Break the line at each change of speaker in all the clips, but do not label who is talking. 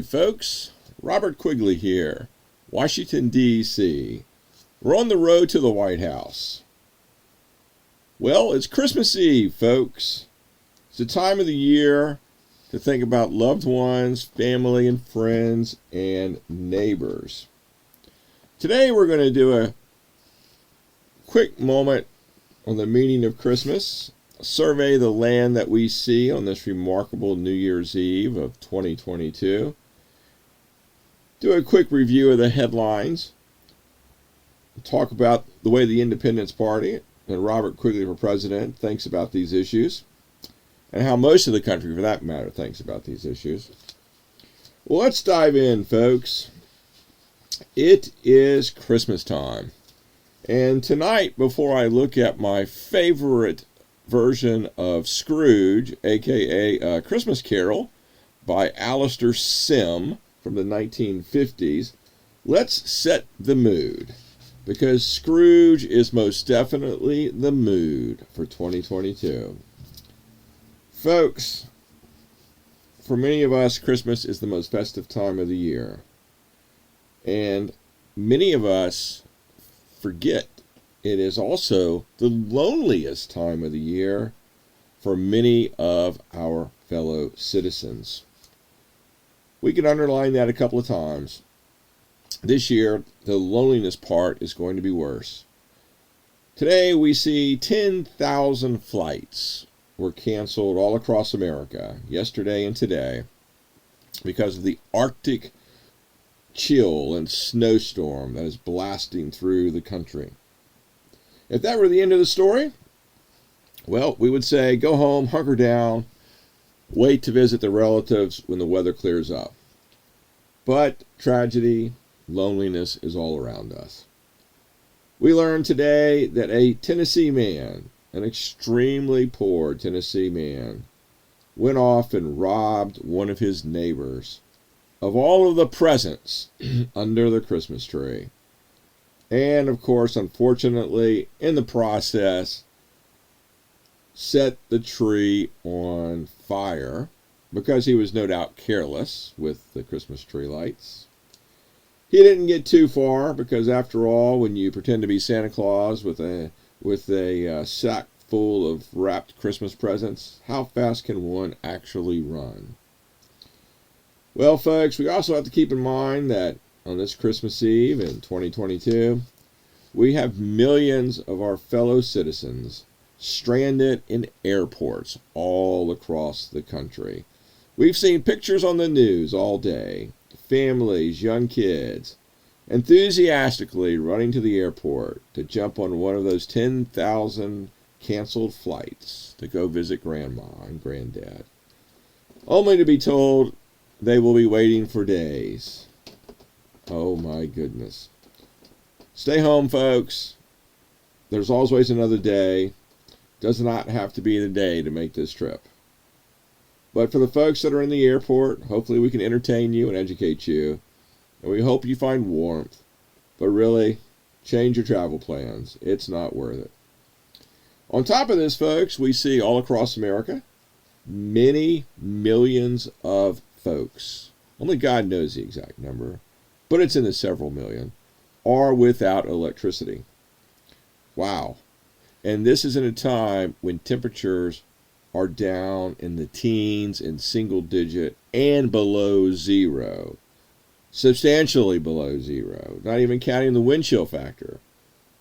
folks. Robert Quigley here, Washington, D.C. We're on the road to the White House. Well, it's Christmas Eve, folks. It's the time of the year to think about loved ones, family and friends, and neighbors. Today we're going to do a quick moment on the meaning of Christmas, survey the land that we see on this remarkable New Year's Eve of 2022, do a quick review of the headlines, talk about the way the Independence Party and Robert Quigley for president thinks about these issues, and how most of the country, for that matter, thinks about these issues. Well, let's dive in, folks. It is Christmas time. And tonight, before I look at my favorite version of Scrooge, aka A Christmas Carol, by Alistair Sim from the 1950s, let's set the mood. Because Scrooge is most definitely the mood for 2022. Folks, for many of us, Christmas is the most festive time of the year. And many of us forget it is also the loneliest time of the year for many of our fellow citizens. We can underline that a couple of times. This year, the loneliness part is going to be worse. Today, we see 10,000 flights were canceled all across America, yesterday and today, because of the Arctic chill and snowstorm that is blasting through the country. If that were the end of the story, well, we would say go home, hunker down, wait to visit the relatives when the weather clears up. But tragedy, loneliness is all around us. We learned today that a Tennessee man, an extremely poor Tennessee man, went off and robbed one of his neighbors of all of the presents under the Christmas tree. And, of course, unfortunately, in the process, set the tree on fire because he was no doubt careless with the Christmas tree lights. He didn't get too far because, after all, when you pretend to be Santa Claus with a sack full of wrapped Christmas presents, how fast can one actually run? Well, folks, we also have to keep in mind that on this Christmas Eve in 2022, we have millions of our fellow citizens stranded in airports all across the country. We've seen pictures on the news all day. Families, young kids, enthusiastically running to the airport to jump on one of those 10,000 canceled flights to go visit Grandma and Granddad, only to be told they will be waiting for days. Oh my goodness. Stay home, folks. There's always another day. Does not have to be the day to make this trip. But for the folks that are in the airport, hopefully we can entertain you and educate you. And we hope you find warmth. But really, change your travel plans. It's not worth it. On top of this, folks, we see all across America, many millions of folks, only God knows the exact number, but it's in the several million, are without electricity. Wow. And this is in a time when temperatures are down in the teens and single digit and below zero. Substantially below zero, not even counting the wind chill factor,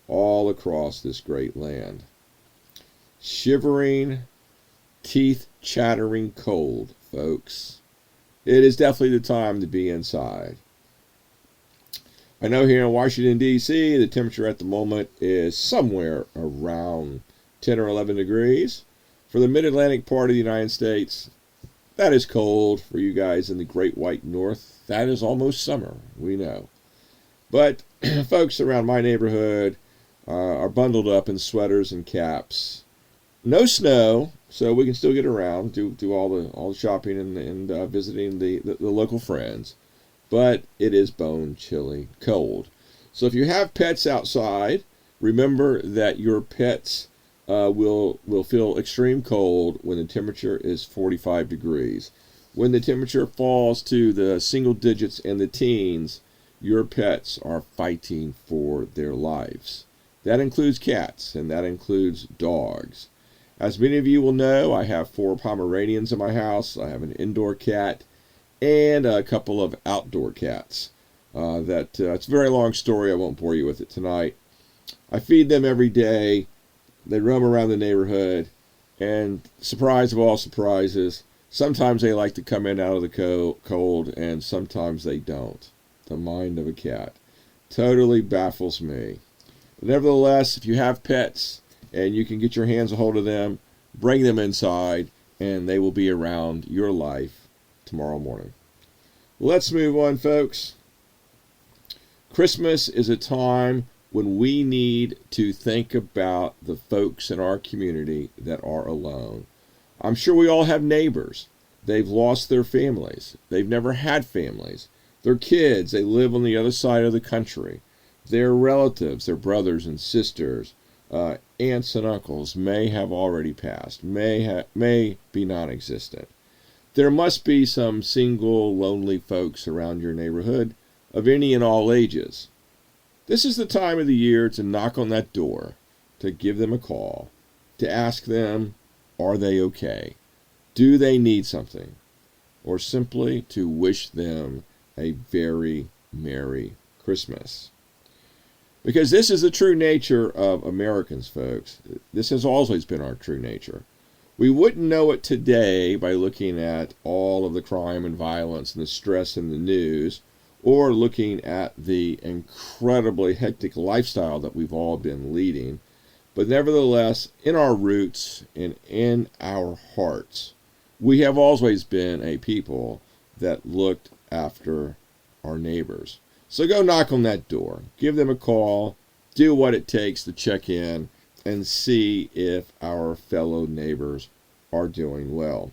all across this great land. Shivering, teeth-chattering cold, folks. It is definitely the time to be inside. I know here in Washington, D.C., the temperature at the moment is somewhere around 10 or 11 degrees. For the mid-Atlantic part of the United States, that is cold. For you guys in the Great White North, that is almost summer, we know. But folks around my neighborhood are bundled up in sweaters and caps. No snow, so we can still get around, do all the shopping and visiting the local friends. But it is bone chilly cold. So if you have pets outside, remember that your pets will feel extreme cold when the temperature is 45 degrees. when the temperature falls to the single digits and the teens, your pets are fighting for their lives. That includes cats, and that includes dogs. As many of you will know, I have 4 Pomeranians in my house. I have an indoor cat and a couple of outdoor cats. It's a very long story. I won't bore you with it tonight. I feed them every day. They roam around the neighborhood. And surprise of all surprises, sometimes they like to come in out of the cold, and sometimes they don't. The mind of a cat totally baffles me. Nevertheless, if you have pets and you can get your hands a hold of them, bring them inside, and they will be around your life tomorrow morning. Let's move on, folks. Christmas is a time when we need to think about the folks in our community that are alone. I'm sure we all have neighbors. They've lost their families. They've never had families. Their kids, they live on the other side of the country. Their relatives, their brothers and sisters, aunts and uncles may have already passed, may be non-existent. There must be some single, lonely folks around your neighborhood of any and all ages. This is the time of the year to knock on that door, to give them a call, to ask them, are they okay? Do they need something? Or simply to wish them a very Merry Christmas. Because this is the true nature of Americans, folks. This has always been our true nature. We wouldn't know it today by looking at all of the crime and violence and the stress in the news, or looking at the incredibly hectic lifestyle that we've all been leading. But nevertheless, in our roots and in our hearts, we have always been a people that looked after our neighbors. So go knock on that door, give them a call, do what it takes to check in and see if our fellow neighbors are doing well.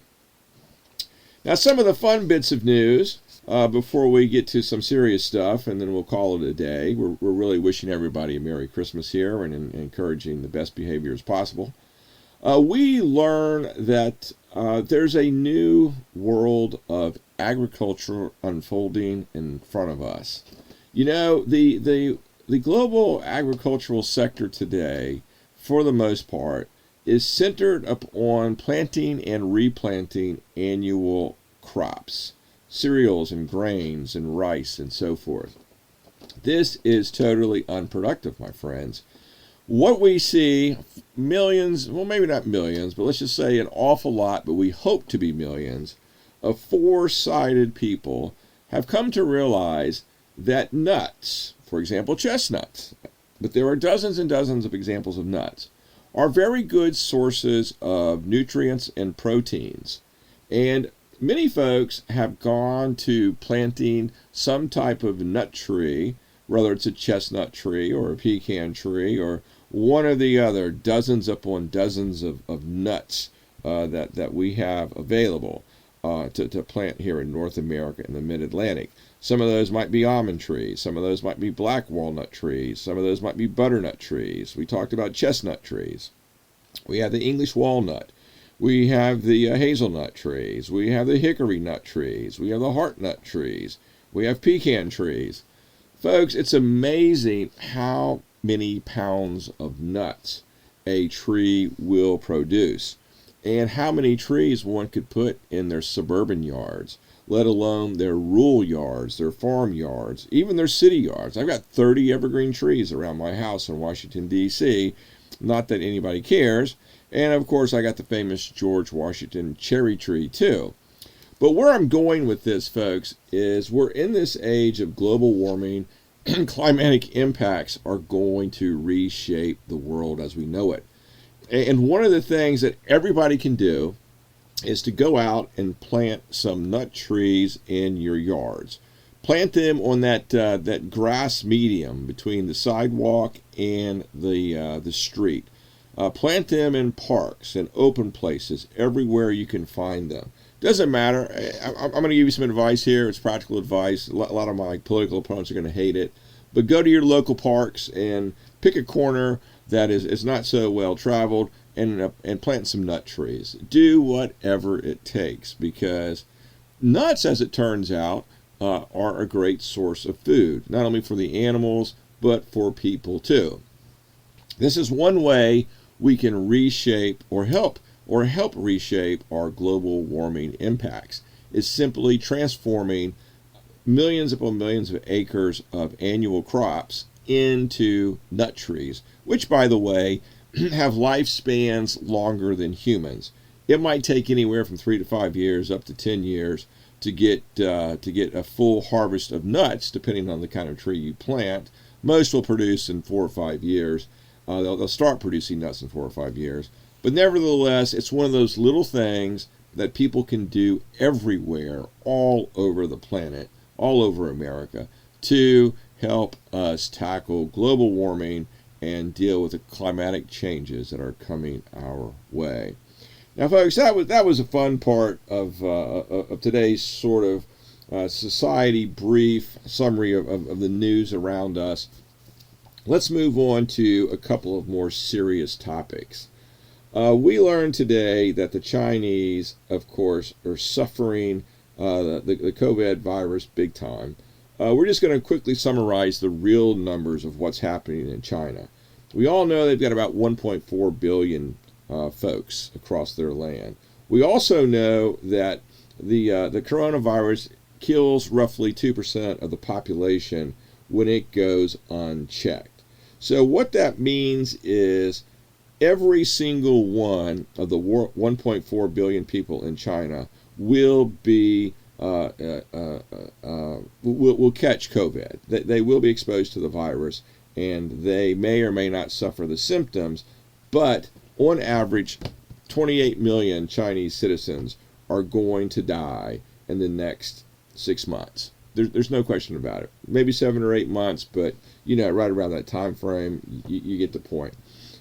Now, some of the fun bits of news before we get to some serious stuff, and then we'll call it a day. We're really wishing everybody a Merry Christmas here and encouraging the best behavior as possible. We learn that there's a new world of agriculture unfolding in front of us. You know, the global agricultural sector today, for the most part, is centered upon planting and replanting annual crops, cereals and grains and rice and so forth. This is totally unproductive, my friends. What we see, millions, well, maybe not millions, but let's just say an awful lot, but we hope to be millions, of foresighted people have come to realize that nuts, for example, chestnuts, but there are dozens and dozens of examples of nuts, are very good sources of nutrients and proteins. And many folks have gone to planting some type of nut tree, whether it's a chestnut tree or a pecan tree or one or the other, dozens upon dozens of nuts that we have available to plant here in North America and the Mid-Atlantic. Some of those might be almond trees. Some of those might be black walnut trees. Some of those might be butternut trees. We talked about chestnut trees. We have the English walnut. We have the hazelnut trees. We have the hickory nut trees. We have the heart nut trees. We have pecan trees. Folks, it's amazing how many pounds of nuts a tree will produce and how many trees one could put in their suburban yards, let alone their rural yards, their farm yards, even their city yards. I've got 30 evergreen trees around my house in Washington, D.C., not that anybody cares. And, of course, I got the famous George Washington cherry tree, too. But where I'm going with this, folks, is we're in this age of global warming, and climatic impacts are going to reshape the world as we know it. And one of the things that everybody can do is to go out and plant some nut trees in your yards. Plant them on that grass medium between the sidewalk and the street. Plant them in parks and open places, everywhere you can find them. Doesn't matter. I'm going to give you some advice here. It's practical advice. A lot of my political opponents are going to hate it. But go to your local parks and pick a corner that is not so well traveled and plant some nut trees. Do whatever it takes, because Nuts, as it turns out, are a great source of food, not only for the animals, but for people too. This is one way we can reshape or help reshape our global warming impacts, is simply transforming millions upon millions of acres of annual crops into nut trees, which, by the way, have lifespans longer than humans. It might take anywhere from 3 to 5 years up to 10 years to get a full harvest of nuts, depending on the kind of tree you plant. Most will produce in 4 or 5 years. They'll start producing nuts in 4 or 5 years. But nevertheless, it's one of those little things that people can do everywhere, all over the planet, all over America, to help us tackle global warming and deal with the climatic changes that are coming our way. Now, folks, that was a fun part of today's sort of society brief summary of the news around us. Let's move on to a couple of more serious topics. We learned today that the Chinese, of course, are suffering the COVID virus big time. We're just going to quickly summarize the real numbers of what's happening in China. We all know they've got about 1.4 billion folks across their land. We also know that the coronavirus kills roughly 2% of the population when it goes unchecked. So what that means is every single one of the 1.4 billion people in China will be will catch COVID. They will be exposed to the virus, and they may or may not suffer the symptoms, but on average, 28 million Chinese citizens are going to die in the next 6 months. There's no question about it. Maybe 7 or 8 months, but right around that time frame, you get the point.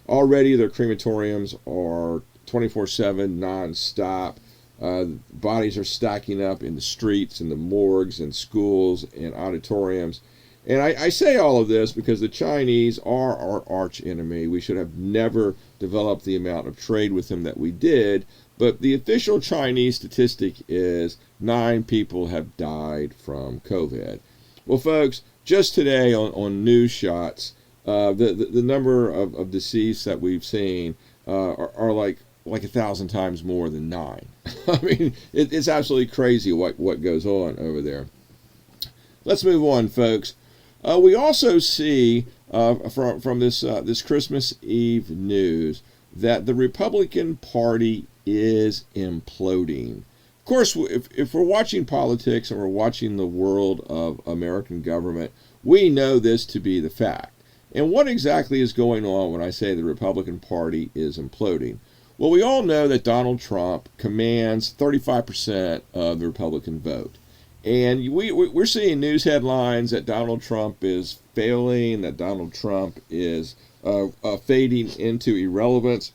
Already, their crematoriums are 24/7, non-stop. Bodies are stacking up in the streets, in the morgues, in schools, and auditoriums. And I say all of this because the Chinese are our arch enemy. We should have never developed the amount of trade with them that we did. But the official Chinese statistic is 9 people have died from COVID. Well, folks, just today on news shots, the number of deceased that we've seen are like 1,000 times more than 9. I mean, it's absolutely crazy what goes on over there. Let's move on, folks. We also see from this Christmas Eve news that the Republican Party is imploding. Of course, if we're watching politics and we're watching the world of American government, we know this to be the fact. And what exactly is going on when I say the Republican Party is imploding? Well, we all know that Donald Trump commands 35% of the Republican vote. And we're seeing news headlines that Donald Trump is failing, that Donald Trump is fading into irrelevance.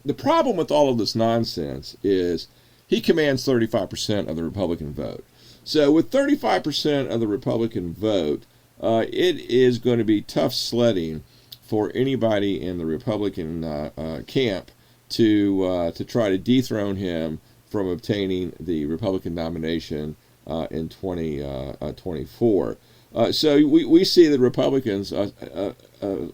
The problem with all of this nonsense is he commands 35% of the Republican vote. So with 35% of the Republican vote, it is going to be tough sledding for anybody in the Republican camp to try to dethrone him from obtaining the Republican nomination in 2024. So we see the Republicans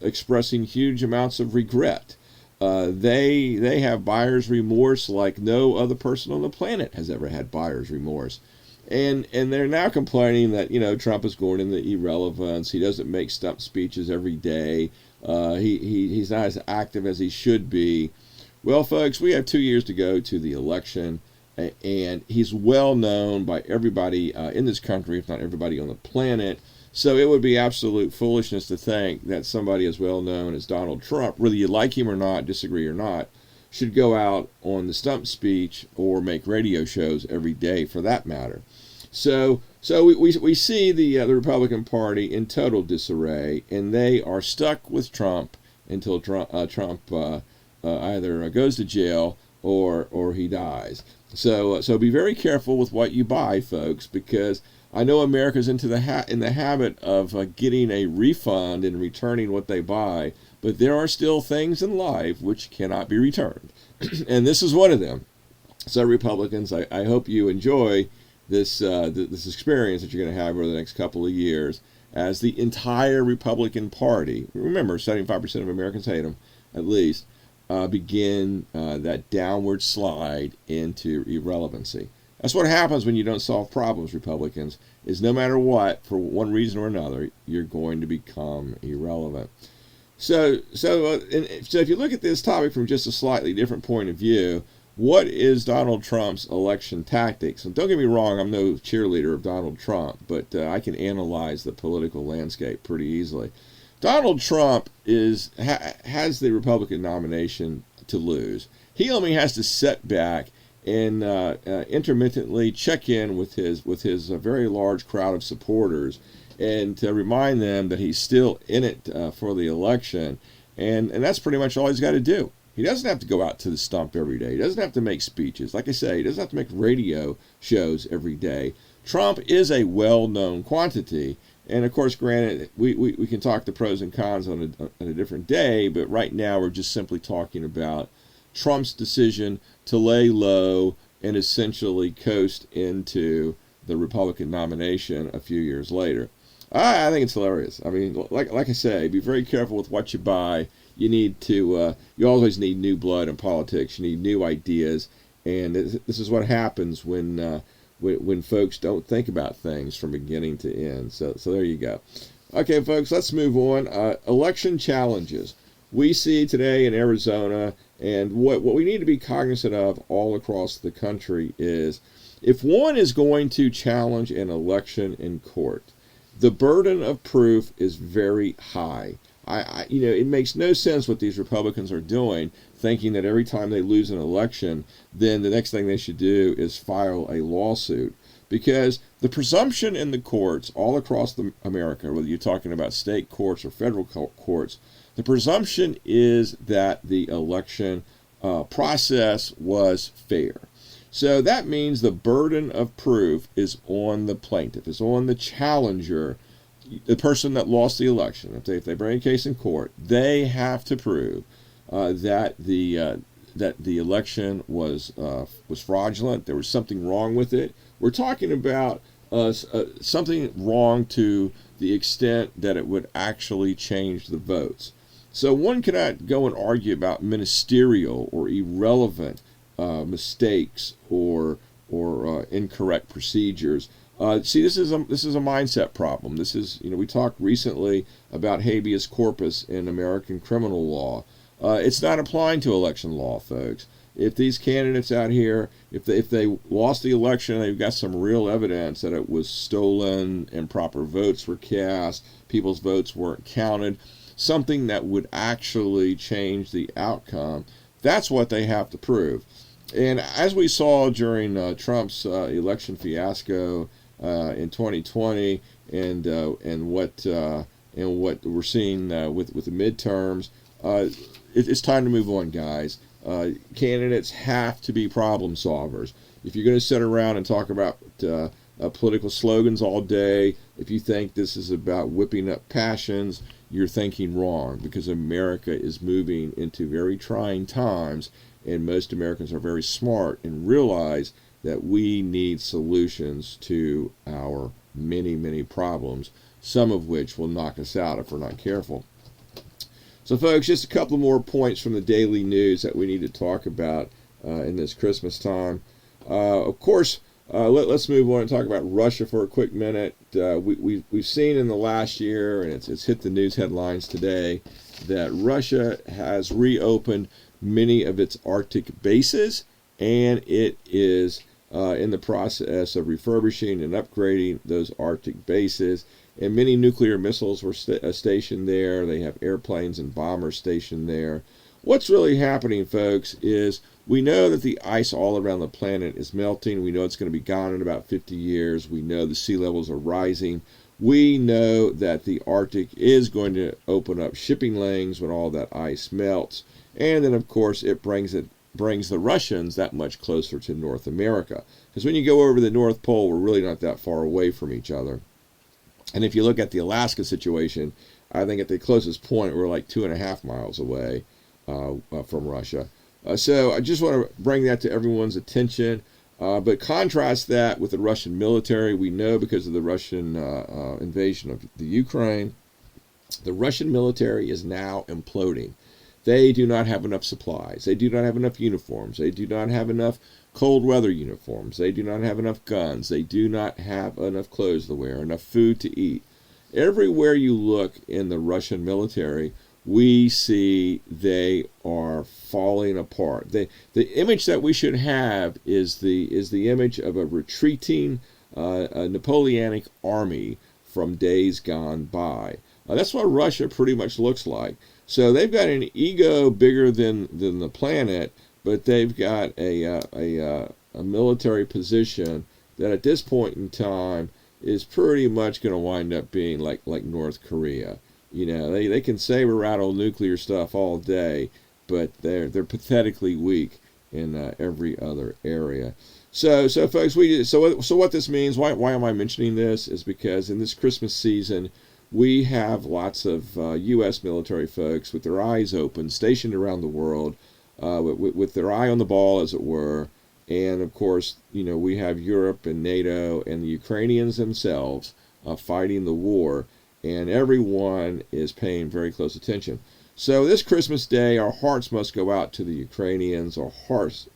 expressing huge amounts of regret. They have buyer's remorse like no other person on the planet has ever had buyer's remorse. And they're now complaining that, Trump is going into irrelevance. He doesn't make stump speeches every day. He's not as active as he should be. Well, folks, we have 2 years to go to the election, and he's well known by everybody in this country, if not everybody on the planet. So it would be absolute foolishness to think that somebody as well known as Donald Trump, whether you like him or not, disagree or not, should go out on the stump speech or make radio shows every day for that matter. So we see the Republican Party in total disarray, and they are stuck with Trump until Trump either goes to jail or he dies. So be very careful with what you buy, folks, because I know America's in the habit of getting a refund and returning what they buy, but there are still things in life which cannot be returned, and this is one of them. So Republicans, I hope you enjoy this experience that you're going to have over the next couple of years as the entire Republican Party, remember 75% of Americans hate them at least, begin that downward slide into irrelevancy. That's what happens when you don't solve problems, Republicans, is no matter what, for one reason or another, you're going to become irrelevant. So if you look at this topic from just a slightly different point of view, what is Donald Trump's election tactics? And don't get me wrong, I'm no cheerleader of Donald Trump, but I can analyze the political landscape pretty easily. Donald Trump has the Republican nomination to lose. He only has to sit back and intermittently check in with his very large crowd of supporters and to remind them that he's still in it for the election. And that's pretty much all he's got to do. He doesn't have to go out to the stump every day. He doesn't have to make speeches. Like I say, he doesn't have to make radio shows every day. Trump is a well-known quantity. And, of course, granted, we can talk the pros and cons on a different day, but right now we're just simply talking about Trump's decision to lay low and essentially coast into the Republican nomination a few years later. I think it's hilarious. I mean, like I say, be very careful with what you buy. You need to. You always need new blood in politics. You need new ideas, and this is what happens when folks don't think about things from beginning to end. So there you go. Okay, folks, let's move on. Election challenges we see today in Arizona, and what we need to be cognizant of all across the country is if one is going to challenge an election in court, the burden of proof is very high. It makes no sense what these Republicans are doing, thinking that every time they lose an election, then the next thing they should do is file a lawsuit. Because the presumption in the courts all across America, whether you're talking about state courts or federal courts, the presumption is that the election process was fair. So that means the burden of proof is on the plaintiff, is on the challenger, the person that lost the election. If they bring a case in court, they have to prove that the election was fraudulent. There was something wrong with it. We're talking about something wrong to the extent that it would actually change the votes. So one cannot go and argue about ministerial or irrelevant mistakes or incorrect procedures. See, this is a mindset problem. This is, we talked recently about habeas corpus in American criminal law. It's not applying to election law, folks. If these candidates out here, if they lost the election, they've got some real evidence that it was stolen, improper votes were cast, people's votes weren't counted, something that would actually change the outcome, that's what they have to prove. And as we saw during Trump's election fiasco in 2020, and what we're seeing with the midterms, it's time to move on, guys. Candidates have to be problem solvers. If you're going to sit around and talk about political slogans all day, if you think this is about whipping up passions, you're thinking wrong, because America is moving into very trying times, and most Americans are very smart and realize that we need solutions to our many, many problems, some of which will knock us out if we're not careful. So, folks, just a couple more points from the daily news that we need to talk about in this Christmas time. Of course, let's move on and talk about Russia for a quick minute. We've seen in the last year, and it's hit the news headlines today, that Russia has reopened many of its Arctic bases, and it is in the process of refurbishing and upgrading those Arctic bases. And many nuclear missiles were stationed there. They have airplanes and bombers stationed there. What's really happening, folks, is we know that the ice all around the planet is melting. We know it's going to be gone in about 50 years. We know the sea levels are rising. We know that the Arctic is going to open up shipping lanes when all that ice melts. And then, of course, it brings the Russians that much closer to North America. Because when you go over the North Pole, we're really not that far away from each other. And if you look at the Alaska situation, I think at the closest point, we're like 2.5 miles away from Russia. So I just want to bring that to everyone's attention. But contrast that with the Russian military. We know because of the Russian invasion of the Ukraine, the Russian military is now imploding. They do not have enough supplies. They do not have enough uniforms. They do not have enough cold weather uniforms. They do not have enough guns. They do not have enough clothes to wear, enough food to eat. Everywhere you look in the Russian military, we see they are falling apart. The image that we should have is the image of a retreating a Napoleonic army from days gone by. That's what Russia pretty much looks like. So they've got an ego bigger than the planet, but they've got a military position that at this point in time is pretty much going to wind up being like North Korea. You know, they can saber rattle nuclear stuff all day, but they're pathetically weak in every other area. So folks, so what this means, why am I mentioning this, is because in this Christmas season, we have lots of U.S. military folks with their eyes open, stationed around the world, with their eye on the ball, as it were. And, of course, you know, we have Europe and NATO and the Ukrainians themselves fighting the war. And everyone is paying very close attention. So this Christmas Day, our hearts must go out to the Ukrainians. Our hearts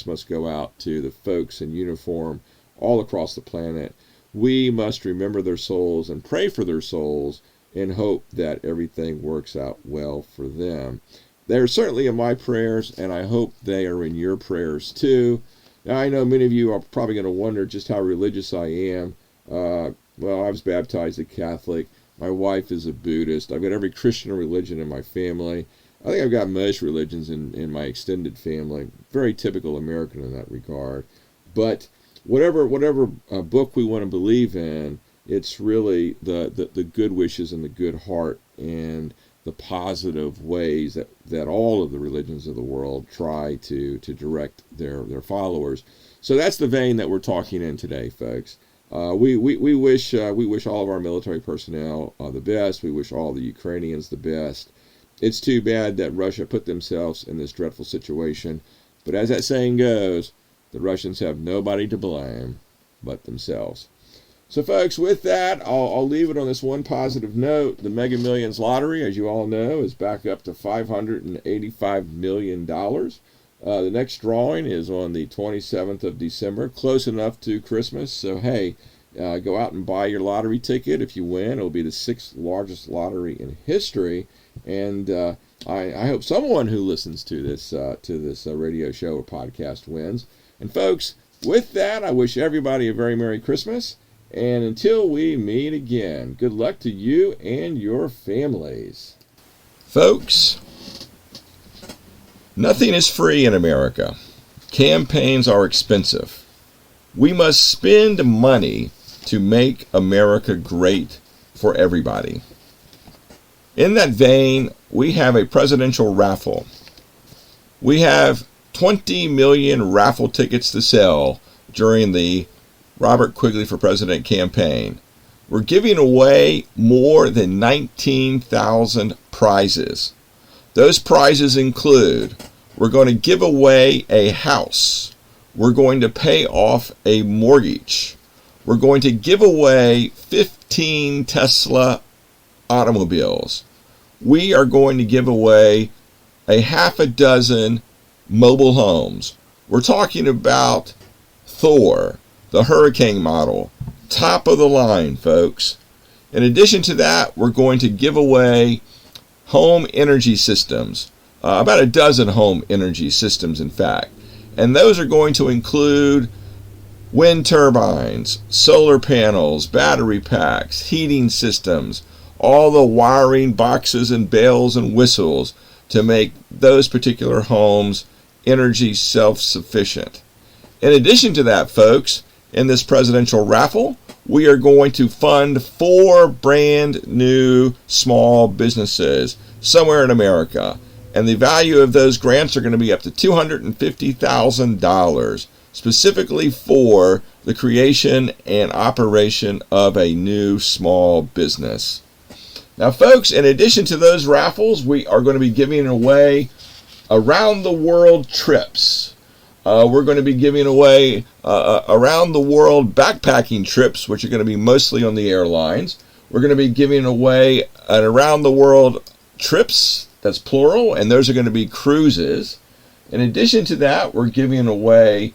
must go out to the folks in uniform all across the planet. We must remember their souls and pray for their souls and hope that everything works out well for them. They're certainly in my prayers, and I hope they are in your prayers too. Now, I know many of you are probably going to wonder just how religious I am. Well, I was baptized a Catholic. My wife is a Buddhist. I've got every Christian religion in my family. I think I've got most religions in my extended family. Very typical American in that regard. But whatever book we want to believe in, it's really the good wishes and the good heart and the positive ways that all of the religions of the world try to direct their followers. So that's the vein that we're talking in today, folks. We wish all of our military personnel the best. We wish all the Ukrainians the best. It's too bad that Russia put themselves in this dreadful situation. But as that saying goes, the Russians have nobody to blame but themselves. So, folks, with that, I'll leave it on this one positive note. The Mega Millions lottery, as you all know, is back up to $585 million. The next drawing is on the 27th of December, close enough to Christmas. So, hey, go out and buy your lottery ticket. If you win, it'll be the 6th largest lottery in history. And I hope someone who listens to this radio show or podcast wins. And, folks, with that, I wish everybody a very Merry Christmas. And until we meet again, good luck to you and your families. Folks, nothing is free in America. Campaigns are expensive. We must spend money to make America great for everybody. In that vein, we have a presidential raffle. We have 20 million raffle tickets to sell during the Robert Quigley for President campaign. We're giving away more than 19,000 prizes. Those prizes include, we're going to give away a house. We're going to pay off a mortgage. We're going to give away 15 Tesla automobiles. We are going to give away a half a dozen mobile homes. We're talking about Thor, the Hurricane model, top of the line, folks. In addition to that, we're going to give away home energy systems, about a dozen home energy systems, in fact. And those are going to include wind turbines, solar panels, battery packs, heating systems, all the wiring boxes and bells and whistles to make those particular homes energy self-sufficient. In addition to that, folks, in this presidential raffle, we are going to fund 4 brand new small businesses somewhere in America. And the value of those grants are going to be up to $250,000, specifically for the creation and operation of a new small business. Now, folks, in addition to those raffles, we are going to be giving away around the world trips. we're going to be giving away around the world backpacking trips, which are going to be mostly on the airlines. We're going to be giving away an around the world trips, that's plural, and those are going to be cruises. In addition to that, we're giving away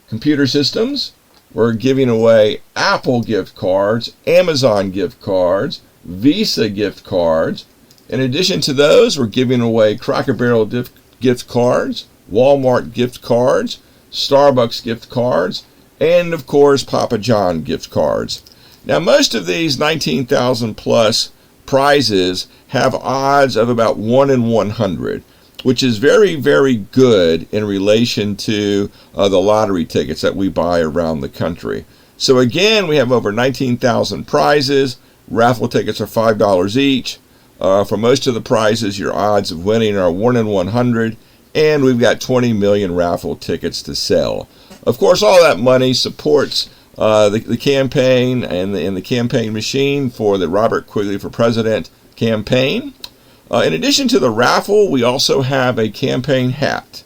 computer systems. We're giving away Apple gift cards, Amazon gift cards, Visa gift cards. In addition to those, we're giving away Cracker Barrel gift cards, Walmart gift cards, Starbucks gift cards, and of course Papa John gift cards. Now most of these 19,000 plus prizes have odds of about 1 in 100, which is very, very good in relation to the lottery tickets that we buy around the country. So again, we have over 19,000 prizes. Raffle tickets are $5 each. For most of the prizes, your odds of winning are 1 in 100. And we've got 20 million raffle tickets to sell. Of course, all that money supports the campaign and the campaign machine for the Robert Quigley for President campaign. In addition to the raffle, we also have a campaign hat.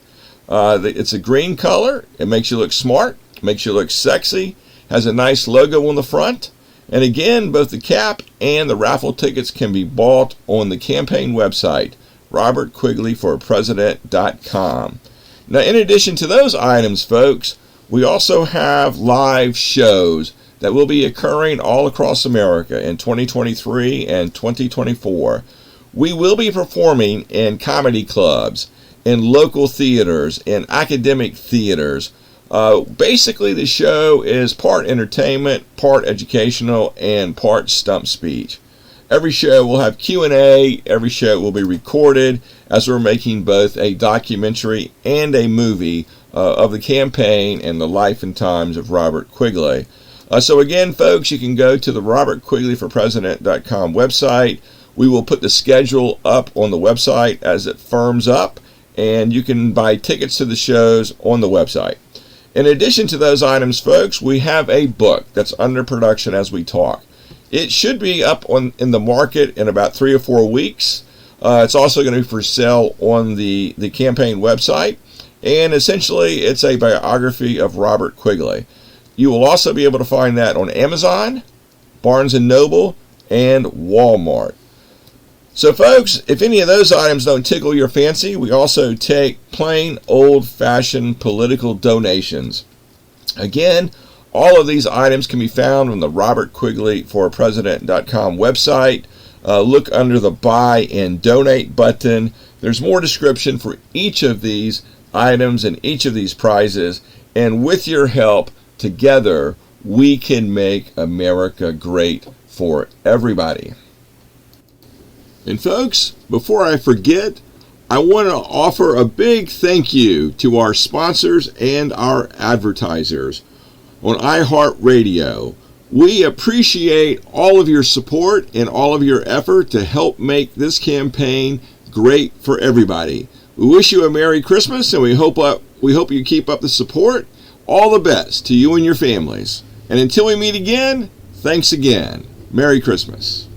It's a green color. It makes you look smart, makes you look sexy, has a nice logo on the front. And again, both the cap and the raffle tickets can be bought on the campaign website, robertquigleyforpresident.com. Now, in addition to those items, folks, we also have live shows that will be occurring all across America in 2023 and 2024. We will be performing in comedy clubs, in local theaters, in academic theaters. Basically, the show is part entertainment, part educational, and part stump speech. Every show will have Q&A. Every show will be recorded, as we're making both a documentary and a movie of the campaign and the life and times of Robert Quigley. So again, folks, you can go to the robertquigleyforpresident.com website. We will put the schedule up on the website as it firms up, and you can buy tickets to the shows on the website. In addition to those items, folks, we have a book that's under production as we talk. It should be up in the market in about 3 or 4 weeks. It's also going to be for sale on the campaign website. And essentially, it's a biography of Robert Quigley. You will also be able to find that on Amazon, Barnes & Noble, and Walmart. So, folks, if any of those items don't tickle your fancy, we also take plain old-fashioned political donations. Again, all of these items can be found on the robertquigleyforpresident.com website. Look under the Buy and Donate button. There's more description for each of these items and each of these prizes. And with your help, together, we can make America great for everybody. And folks, before I forget, I want to offer a big thank you to our sponsors and our advertisers on iHeartRadio. We appreciate all of your support and all of your effort to help make this campaign great for everybody. We wish you a Merry Christmas, and we hope you keep up the support. All the best to you and your families. And until we meet again, thanks again. Merry Christmas.